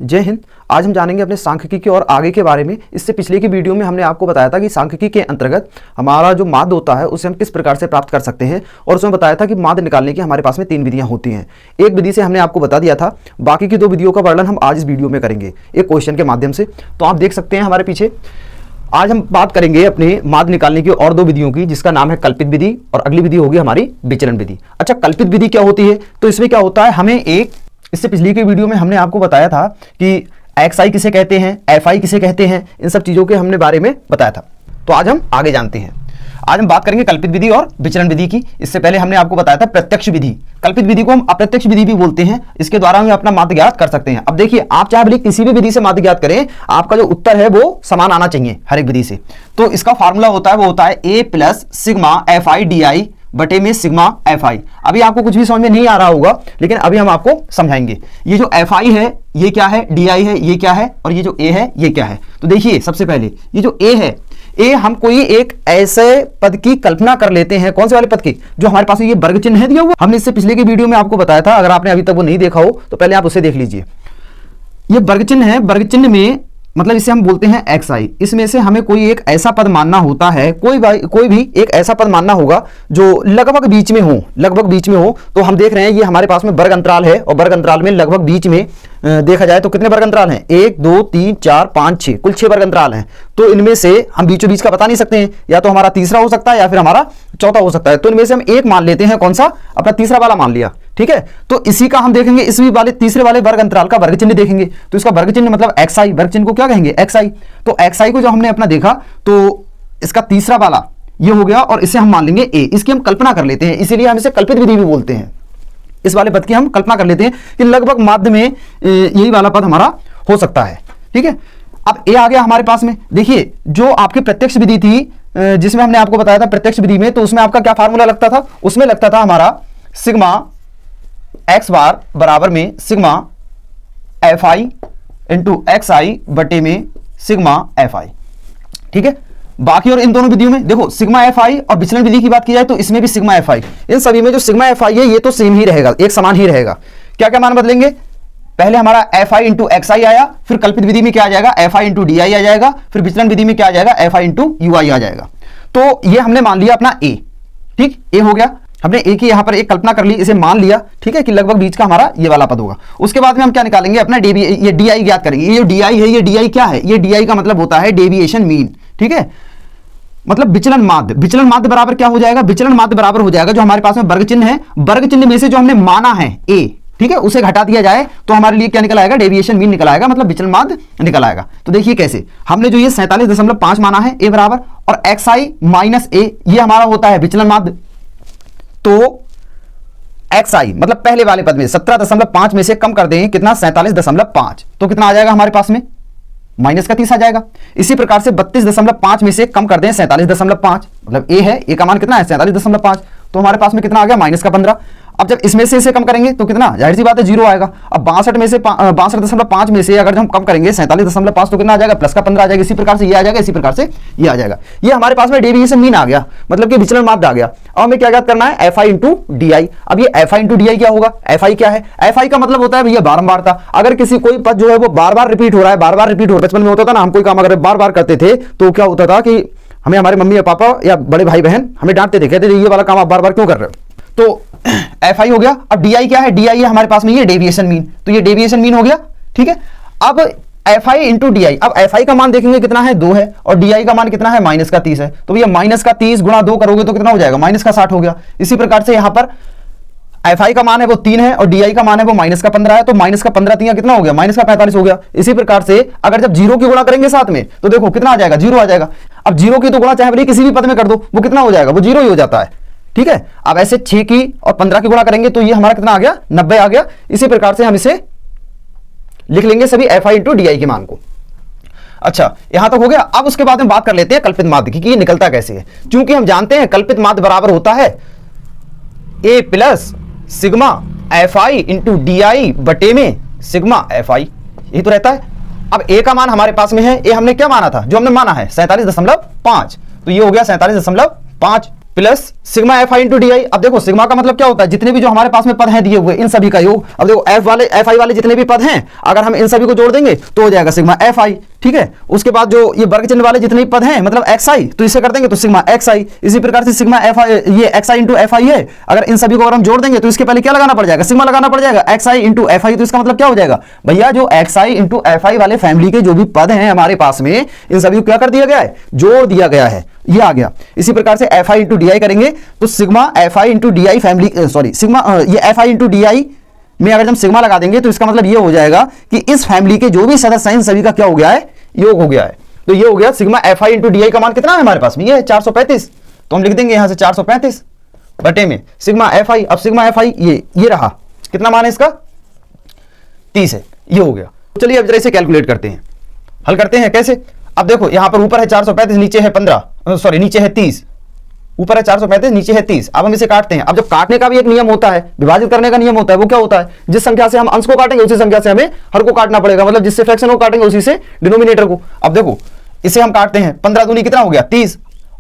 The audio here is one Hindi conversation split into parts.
जय हिंद। आज हम जानेंगे अपने सांख्यिकी के और आगे के बारे में। इससे पिछले की वीडियो में हमने आपको बताया था कि सांख्यिकी के अंतर्गत हमारा जो माध्य होता है उसे हम किस प्रकार से प्राप्त कर सकते हैं, और उसमें बताया था कि माध्य निकालने की हमारे पास में 3 विधियां होती हैं। एक विधि से हमने आपको बता दिया था, बाकी की 2 विधियों का वर्णन हम आज इस वीडियो में करेंगे एक क्वेश्चन के माध्यम से। तो आप देख सकते हैं हमारे पीछे आज हम बात करेंगे अपने माध्य निकालने की और 2 विधियों की, जिसका नाम है कल्पित विधि और अगली विधि होगी हमारी विचलन विधि। अच्छा, कल्पित विधि क्या होती है? तो इसमें क्या होता है, हमें इससे पिछली की वीडियो में हमने आपको बताया था कि XI किसे कहते हैं, FI किसे कहते हैं, इन सब चीजों के हमने बारे में बताया था। तो आज हम आगे जानते हैं। आज हम बात करेंगे कल्पित विधि और विचलन विधि की। इससे पहले हमने आपको बताया था प्रत्यक्ष विधि। कल्पित विधि को हम अप्रत्यक्ष विधि भी बोलते हैं। इसके द्वारा हम अपना माध्य ज्ञात कर सकते हैं। अब देखिए, आप चाहे भले किसी भी विधि से माध्य ज्ञात करें, आपका जो उत्तर है वो समान आना चाहिए हर एक विधि से। तो इसका फार्मूला होता है, वो होता है A plus sigma FI DI बटे में सिग्मा FI। अभी आपको कुछ भी समझ में नहीं आ रहा होगा, लेकिन अभी हम आपको समझाएंगे। ये जो FI है ये क्या है, DI है ये क्या है, और ये जो A है ये क्या है। तो देखिए, सबसे पहले ये जो A है, A हम कोई एक ऐसे पद की कल्पना कर लेते हैं। कौन से वाले पद की? जो हमारे पास ये वर्ग चिन्ह है दिया हुआ। हमने इससे पिछले की वीडियो में आपको बताया था, अगर आपने अभी तक वो नहीं देखा हो तो पहले आप उसे देख लीजिए। ये वर्ग चिन्ह है, वर्ग चिन्ह में मतलब इसे हम बोलते हैं XI। इसमें से हमें कोई एक ऐसा पद मानना होता है, कोई भी एक ऐसा पद मानना होगा जो लगभग बीच में हो, लगभग बीच में हो। तो हम देख रहे हैं ये हमारे पास में वर्ग अंतराल है, और वर्ग अंतराल में लगभग बीच में देखा जाए तो कितने वर्ग अंतराल हैं? 1 2 3 4 5 6, कुल 6 वर्ग अंतराल हैं। तो इनमें से हम बीचों बीच का बता नहीं सकते हैं, या तो हमारा तीसरा हो सकता है या फिर हमारा चौथा हो सकता है। तो इनमें से हम एक मान लेते हैं। कौन सा? अपना तीसरा वाला मान लिया, ठीक है। तो इसी का हम देखेंगे, इसी वाले तीसरे वाले वर्ग अंतराल का वर्ग चिन्ह देखेंगे। तो इसका वर्ग चिन्ह मतलब XI, वर्ग चिन्ह को क्या कहेंगे? XI। तो XI को जो हमने अपना देखा, तो इसका तीसरा वाला ये हो गया, और इसे हम मान लेंगे A। इसकी हम कल्पना कर लेते हैं, इसीलिए हम इसे कल्पित विधि भी बोलते हैं। इस वाले पद की हम कल्पना कर लेते हैं कि लगभग माध्य में यही वाला पद हमारा हो सकता है, ठीक है। अब A आ गया हमारे पास में। देखिए, जो आपकी प्रत्यक्ष विधि थी, जिसमें हमने आपको बताया था प्रत्यक्ष विधि में, तो उसमें आपका क्या फार्मूला लगता था? उसमें लगता था हमारा सिग्मा x बार बराबर में सिग्मा FI इंटू XI बटे में सिग्मा FI, ठीक है। बाकी और इन दोनों विधियों में देखो, सिग्मा FI और विचलन विधि की बात की जाए तो इसमें भी सिग्मा FI। इन सभी में जो सिग्मा FI है ये तो सेम ही रहेगा, एक समान ही रहेगा। क्या क्या मान बदलेंगे? पहले हमारा FI इंटू XI आया, फिर कल्पित विधि में क्या आ जाएगा? FI इंटू DI आ जाएगा, फिर विचलन विधि में क्या आ जाएगा? FI इंटू UI आ जाएगा। तो ये हमने मान लिया अपना A, ठीक, A हो गया। हमने A की यहां पर एक कल्पना कर ली, इसे मान लिया, ठीक है, कि लगभग बीच का हमारा ये वाला पद होगा। उसके बाद में हम क्या निकालेंगे? अपना ये DI ज्ञात करेंगे। ये जो DI है, ये DI क्या है? ये DI का मतलब होता है डेविएशन मीन, ठीक है, मतलब विचलन माध्य। विचलन माध्य बराबर क्या हो जाएगा? विचलन माध्य बराबर हो जाएगा जो हमारे पास में वर्ग चिन्ह है, वर्ग चिन्ह में से जो हमने माना है A, ठीक है, उसे घटा दिया जाए तो हमारे लिए क्या निकल आएगा? डेविएशन मीन निकल आएगा, मतलब विचलन माध्य निकल आएगा। तो देखिए कैसे, हमने जो ये 47.5 माना है A बराबर, और XI माइनस A ये हमारा होता है विचलन माध्य। तो XI मतलब पहले वाले पद में 17.5 में से कम कर दें कितना? 47.5, तो कितना आ जाएगा हमारे पास में? माइनस का 30 आ जाएगा। इसी प्रकार से 32.5 में से कम कर दें 47.5, मतलब A है, A का मान कितना है? 47.5, तो हमारे पास में कितना आ गया? माइनस का 15। अब जब इसमें से इसे कम करेंगे तो कितना? जाहिर सी बात है 0 आएगा। अब 62.5 में से अगर हम कम करेंगे 47.5 तो कितना आ जाएगा? प्लस का 15 आ जाएगा। इसी प्रकार से ये आ जाएगा, इसी प्रकार से ये आ जाएगा। ये हमारे पास में डेविएशन मीन आ गया, मतलब कि विचलन माध्य आ गया। अब हमें क्या ज्ञात करना है? FI into DI। अब ये FI इंटू DI क्या होगा? FI क्या है? FI का मतलब होता है भैया बारंबारता। अगर किसी कोई पद जो है वो बार बार रिपीट हो रहा है, बार बार रिपीट हो रहा है, बचपन में होता था ना, हम कोई काम अगर बार बार करते थे तो क्या होता था कि हमें हमारे मम्मी या पापा या बड़े भाई बहन हमें डांटते थे, कहते थे ये वाला काम आप बार बार क्यों कर रहे हो। तो FI हो गया। अब DI क्या है? DI है हमारे पास में ये डेविएशन मीन, तो ये डेविएशन मीन हो गया, ठीक है। अब FI इंटू DI, अब FI का मान देखेंगे कितना है? 2 है, और DI का मान कितना है? माइनस का 30 है। तो भैया माइनस का 30 गुणा 2 करोगे तो कितना हो जाएगा? माइनस का 60 हो गया। इसी प्रकार से यहाँ पर FI का मान है वो 3 है, और DI का मान है वो माइनस का 15 है। तो माइनस का 15 3 कितना हो गया? माइनस का 45 हो गया। इसी प्रकार से अगर जब 0 की गुणा करेंगे साथ में तो देखो कितना आ जाएगा? 0 आ जाएगा। अब 0 की तो गुणा चाहे किसी भी पद में कर दो, वो कितना हो जाएगा? वो 0 ही हो जाता है, ठीक है। अब ऐसे 6 की और 15 की गुणा करेंगे तो ये हमारा कितना आ गया? 90 आ गया। इसी प्रकार से हम इसे लिख लेंगे सभी FI इंटू DI के मान को। अच्छा, यहां तक हो गया। अब उसके बाद में बात कर लेते हैं कल्पित माध्य की कि ये निकलता कैसे है। क्योंकि हम जानते हैं कल्पित माध्य बराबर होता है A plus sigma FI into DI बटे में सिग्मा FI, यही तो रहता है। अब A का मान हमारे पास में है, A हमने क्या माना था? जो हमने माना है 47.5, तो ये हो गया 47.5 plus sigma f i into d आई। अब देखो सिग्मा का मतलब क्या होता है, जितने भी जो हमारे पास में पद हैं दिए हुए इन सभी का योग। अब देखो एफ आई वाले जितने भी पद हैं अगर हम इन सभी को जोड़ देंगे तो हो जाएगा सिग्मा एफ आई, ठीक है। उसके बाद जो ये वर्ग चिन्ह वाले जितने भी पद हैं मतलब एक्स आई, तो इसे कर देंगे तो सिग्मा एक्स आई। इसी प्रकार से सिग्मा एफ आई, ये x I into F I है, अगर इन सभी को अगर हम जोड़ देंगे तो इसके पहले क्या लगाना पड़ जाएगा, सिग्मा लगाना पड़ जाएगा, x I into F I. तो इसका मतलब क्या हो जाएगा भैया, जो x I into F I वाले फैमिली के जो भी पद हैं हमारे पास में इन सभी को क्या कर दिया गया है, जोड़ दिया गया है, ये आ गया। इसी प्रकार से f i into d i करेंगे तो sigma f i into d i family, sorry sigma ये f i into d i में अगर हम सिग्मा लगा देंगे तो इसका मतलब ये हो जाएगा कि इस फैमिली के जो भी सदस्य हैं इन सभी का क्या हो गया है, योग हो गया है। तो ये हो गया sigma f i into d आई का मान कितना है हमारे पास में, ये है 435। तो हम लिख देंगे यहां से 435 बटे में सिग्मा एफ आई। अब सिग्मा एफ आई ये रहा, कितना मान है इसका, 30 है, ये हो गया। चलिए अब जरा इसे कैलकुलेट करते हैं, हल करते हैं कैसे। अब देखो यहां पर ऊपर है 435, नीचे है 15, सॉरी नीचे है 30, ऊपर है 435 नीचे है 30। अब हम इसे काटते हैं। अब जब काटने का भी एक नियम होता है, विभाजित करने का नियम होता है, वो क्या होता है, जिस संख्या से हम अंश को काटेंगे उसी संख्या से हमें हर को काटना पड़ेगा, मतलब जिससे फ्रैक्शन को काटेंगे उसी से डिनोमिनेटर को। अब देखो इसे हम काटते हैं, 15 दूनी कितना हो गया 30,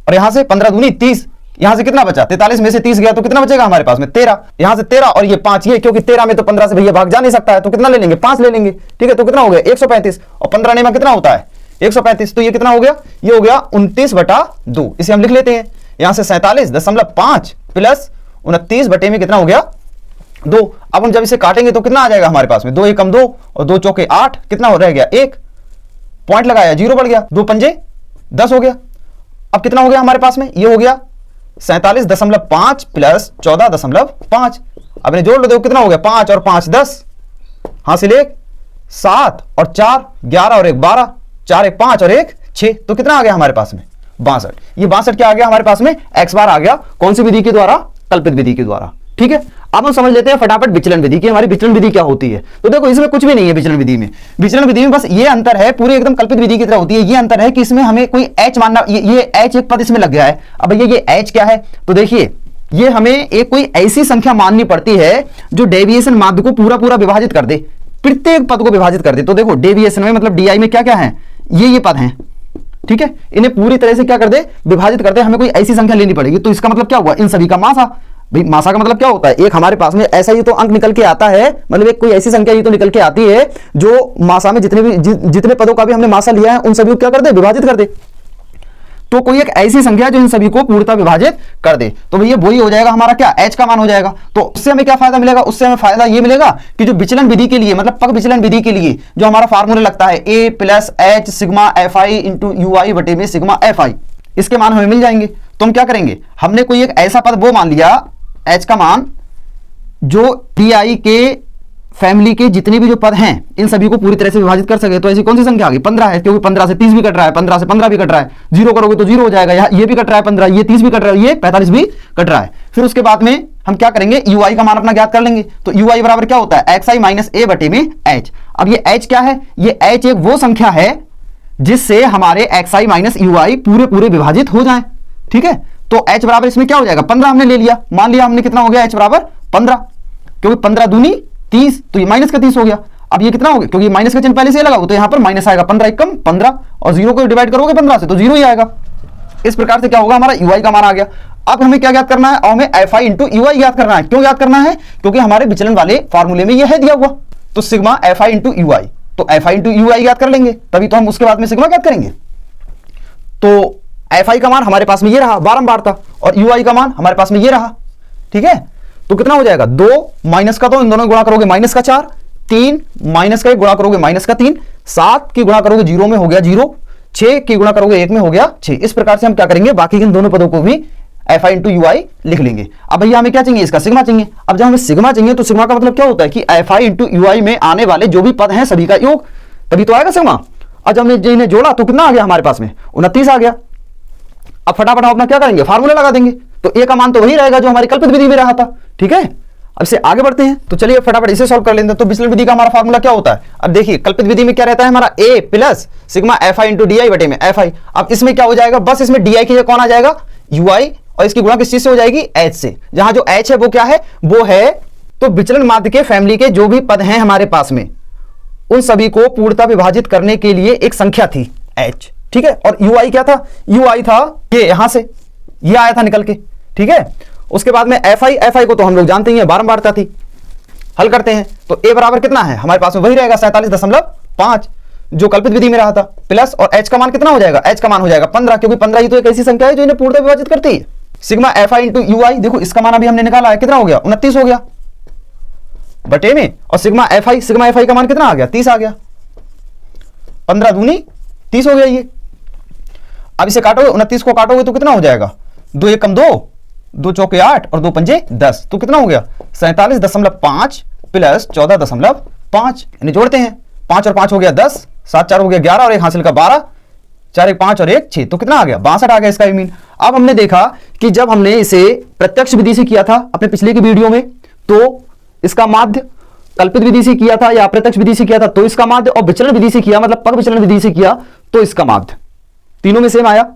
और यहां से 15 दूनी 30, यहां से कितना बचा 43 में से 30 गया तो कितना बचेगा हमारे पास में 13, यहां से 13 और ये 5, ये क्योंकि 13 में तो 15 से भैया भाग जा नहीं सकता है तो कितना ले लेंगे 5 ले लेंगे, ठीक है। तो कितना हो गया 135, और 15 में कितना होता है 135, तो ये कितना हो गया, ये हो गया 29/2। इसे हम लिख लेते हैं यहां से 47.5 प्लस 29 बटे में कितना हो गया 2। अब हम जब इसे काटेंगे तो कितना आ जाएगा हमारे पास में, 2 एकम 2 और 2 चौके 8, कितना हो रह गया 1, पॉइंट लगाया 0 बढ़ गया, 2 पंजे 10 हो गया। अब कितना हो गया हमारे पास में, ये हो गया 47.5 प्लस 14.5। अब इन्हें जोड़ लो, देखो कितना हो गया 5 और 5 10, हासिल 1 7 और 4 11 और 1 12, 4 1 5 और 1 6, तो कितना आ गया हमारे पास में 62। ये 62 क्या आ गया हमारे पास में, एक्स बार आ गया, कौन सी विधि के द्वारा, कल्पित विधि के द्वारा, ठीक है। अब हम समझ लेते हैं फटाफट विचलन विधि की, हमारी विचलन विधि क्या होती है। तो देखो इसमें कुछ भी नहीं है विचलन विधि में, विचलन विधि में बस ये अंतर है, पूरी एकदम कल्पित विधि की तरह होती है। ये अंतर है कि इसमें हमें कोई h मानना, ये h एक पद इसमें लग गया है। अब भैया ये h क्या है, तो देखिए ये हमें एक कोई ऐसी संख्या माननी पड़ती है जो डेविएशन माध्य को पूरा पूरा विभाजित कर दे, प्रत्येक पद को विभाजित कर दे। तो देखो डेविएशन में मतलब डी में क्या क्या है, ये पद हैं, ठीक है, इन्हें पूरी तरह से क्या कर दे, विभाजित कर दे। हमें कोई ऐसी संख्या लेनी पड़ेगी। तो इसका मतलब क्या हुआ, इन सभी का मासा। भाई मासा का मतलब क्या होता है, एक हमारे पास में ऐसा ही तो अंक निकल के आता है, मतलब एक कोई ऐसी संख्या ही तो निकल के आती है जो मासा में जितने पदों का भी हमने मासा लिया है उन सभी को क्या कर दे, विभाजित कर दे। तो कोई एक ऐसी संख्या जो इन सभी को पूर्णतः विभाजित कर दे, तो भैया वही हो जाएगा हमारा क्या, h का मान हो जाएगा। तो उससे हमें क्या फायदा मिलेगा, उससे हमें फायदा ये मिलेगा कि जो विचलन विधि के लिए, मतलब पग विचलन विधि के लिए जो हमारा फार्मूला लगता है a plus h sigma f i into u i बटे में सिग्मा एफ आई, इसके मान हमें मिल जाएंगे। तो हम क्या करेंगे, हमने कोई एक ऐसा पद वो मान लिया h का मान जो डी आई के फैमिली के जितने भी जो पद हैं इन सभी को पूरी तरह से विभाजित कर सके। तो ऐसी कौन सी संख्या आ गई, 15 है, क्योंकि 15 से 30 भी कट रहा है, 15 से 15 भी कट रहा है, 0 करोगे तो 0 हो जाएगा, ये भी कट रहा है 15, ये 30 भी कट रहा है, ये 45 भी कट रहा है। फिर उसके बाद में हम क्या करेंगे, यू आई का मान अपना ज्ञात कर लेंगे। तो यू आई बराबर क्या होता है, एक्स आई माइनस ए बटे में एच। अब ये एच क्या है, ये एच एक वो संख्या है जिससे हमारे एक्स आई माइनस यू आई पूरे पूरे विभाजित हो जाए, ठीक है। तो एच बराबर इसमें क्या हो जाएगा, 15 हमने ले लिया, मान लिया हमने कितना हो गया, एच बराबर 15, क्योंकि 15 दूनी 30, तो ये माइनस का 30 हो गया। अब ये कितना हो गया, क्योंकि माइनस का चिन्ह पहले से लगा, तो यहां पर माइनस आएगा, 15 एकम 15, और 0 को डिवाइड करोगे 15 से तो 0 ही आएगा। इस प्रकार से क्या होगा, हमारा ui का मान आ गया। अब हमें क्या ज्ञात करना है, और हमें F i into u i ज्ञात करना है। क्यों ज्ञात करना है, क्योंकि हमारे विचलन वाले फॉर्मूले में यह है दिया हुआ। तो sigma f i into u i, तो f i into u i ज्ञात कर लेंगे, तभी तो हम उसके बाद में सिग्मा ज्ञात करेंगे। तो एफ आई का मान हमारे पास में ये रहा बारंबार था, और यू आई का मान हमारे पास में ये रहा, ठीक है। तो कितना हो जाएगा, 2 माइनस का 2, इन दोनों गुणा करोगे माइनस का 4, 3 माइनस का 1 गुणा करोगे माइनस का 3, 7 की गुणा करोगे 0 में हो गया 0, 6 की गुणा करोगे 1 में हो गया 6। इस प्रकार से हम क्या करेंगे, बाकी इन दोनों पदों को भी एफ आई इंटू यू आई लिख लेंगे। अब भैया हमें क्या चाहिए, इसका सिग्मा चाहिए। अब जब हमें सिग्मा चाहिए तो सिग्मा का मतलब क्या होता है कि एफ आई इंटू यू आई में आने वाले जो भी पद हैं सभी का योग, तभी तो आएगा सिग्मा। और जब हमने इन्हें जोड़ा तो कितना आ गया हमारे पास में, 29 आ गया। अब फटाफट हम अपना क्या करेंगे, फार्मूला लगा देंगे। तो ए का मान तो वही रहेगा जो हमारी कल्पित विधि में रहा था, ठीक है। अब से आगे बढ़ते हैं, तो चलिए फटाफट इसे सॉल्व कर लेते हैं। तो विचलन विधि का हमारा फार्मूला क्या होता है, अब देखिए कल्पित विधि में क्या रहता है हमारा, a plus sigma f i into d आई बटे में एफ आई। अब इसमें क्या हो जाएगा, बस इसमें डी आई की जगह कौन आ जाएगा, यू आई, और इसकी गुणा किस चीज से हो जाएगी, एच से। जहां जो एच है वो क्या है, वो है तो विचलन माध्य के फैमिली के जो भी पद हैं हमारे पास में उन सभी को पूर्णतः विभाजित करने के लिए एक संख्या थी एच, ठीक है। और यू आई क्या था, यू आई था ये यहां से ये आया था निकल के, ठीक है। उसके बाद में एफ आई को तो हम लोग जानते ही हैं, बारंबारता थी। हल करते हैं तो ए बराबर कितना है हमारे पास में, वही रहेगा 47.5 जो कल्पित विधि में रहा था, प्लस और एच का मान कितना हो जाएगा, एच का मान हो जाएगा 15, क्योंकि 15 ही तो एक ऐसी संख्या है जो इन्हें पूर्णतः विभाजित करती है। Sigma f i into u i, देखो इसका मान अभी हमने निकाला है, कितना हो गया 29 हो गया बटे में, और सिग्मा एफ आई का मान कितना आ गया 30 आ गया, 15 दूनी 30 हो गया ये। अब इसे काटोगे, 29 को काटोगे तो कितना हो जाएगा, 2 1 कम 2, 2 चौके 8 और 2 पंजे 10, तो कितना हो गया 47.5 प्लस 14.5, इन्हें जोड़ते हैं, 5 और 5 हो गया 10, 7 4 हो गया 11 और एक हासिल का 12, 4 1 5 और 1 6, तो कितना आ गया 62 आ गया इसका मीन। अब हमने देखा कि जब हमने इसे प्रत्यक्ष विधि से किया था अपने पिछले की वीडियो में, तो इसका माध्य, कल्पित विधि से किया था या अप्रत्यक्ष विधि से किया था तो इसका माध्य, और विचलन विधि से किया मतलब पग विचलन विधि से किया तो इसका माध्य, तीनों में सेम आया।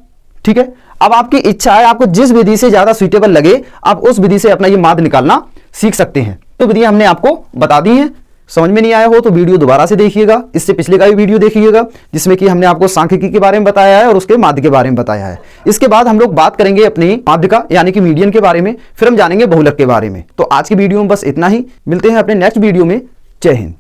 ठीक है, अब आपकी इच्छा है, आपको जिस विधि से ज्यादा सुइटेबल लगे आप उस विधि से अपना ये माध्य निकालना सीख सकते हैं। तो विधि हमने आपको बता दी है, समझ में नहीं आया हो तो वीडियो दोबारा से देखिएगा, इससे पिछले का भी वीडियो देखिएगा जिसमें कि हमने आपको सांख्यिकी के बारे में बताया है और उसके माध्य के बारे में बताया है। इसके बाद हम लोग बात करेंगे अपने माध्य का यानी कि मीडियन के बारे में, फिर हम जानेंगे बहुलक के बारे में। तो आज की वीडियो में बस इतना ही, मिलते हैं अपने नेक्स्ट वीडियो में। जय हिंद।